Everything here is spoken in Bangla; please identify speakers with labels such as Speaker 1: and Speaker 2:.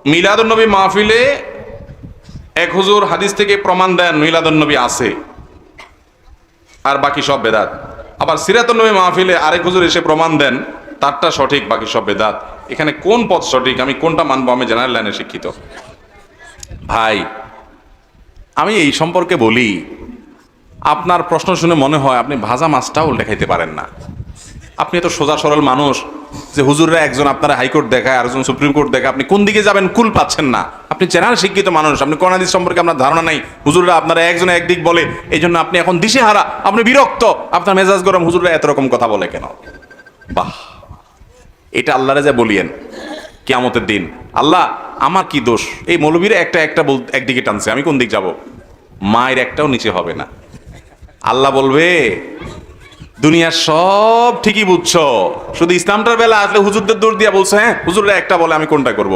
Speaker 1: মিলাদুন্নবী মাহফিলে এক হুজুর হাদিস থেকে প্রমাণ দেন মিলাদুন্নবী আছে, আর বাকি সব বেদাত। আবার সিরাতুন্নবী মাহফিলে আরেক হুজুর এসে প্রমাণ দেন তারটা সঠিক, বাকি সব বেদাত। এখানে কোন পথ সঠিক, আমি কোনটা মানবো? আমি জেনারেল লাইনে শিক্ষিত ভাই। আমি এই সম্পর্কে বলি, আপনার প্রশ্ন শুনে মনে হয় আপনি ভাজা মাছটাও উল্টে খাইতে পারেন না। আপনি এত সোজা সরল মানুষ যে হুজুররা একজন আপনারা হাইকোর্ট দেখায়, আরেকজন সুপ্রিম কোর্ট দেখায়, আপনি কোন দিকে যাবেন কুল পাচ্ছেন না। আপনি জেনারেল শিক্ষিত মানুষ, আপনি কোরআন হাদিস সম্পর্কে আপনার ধারণা নাই। হুজুররা আপনারা একজন একদিক বলে, এই জন্য আপনি এখন দিশেহারা, আপনি বিরক্ত, আপনার মেজাজ গরম, হুজুররা এত রকম কথা বলে কেন? বাহ, এটা আল্লাহরে যা বলিয়েন কিয়ামতের দিন, আল্লাহ আমার কি দোষ? এই মৌলবীরা একটা একদিকে টানছে, আমি কোন দিক যাব? মায়ের একটাও নিচে হবে না। আল্লাহ বলবে দুনিয়ার সব ঠিকই বুঝছো, শুধু ইসলামটার বেলা আসলে হুজুরদের দৌড় দিয়া বলছে, হ্যাঁ হুজুররা একটা বলে, আমি কোনটা করব?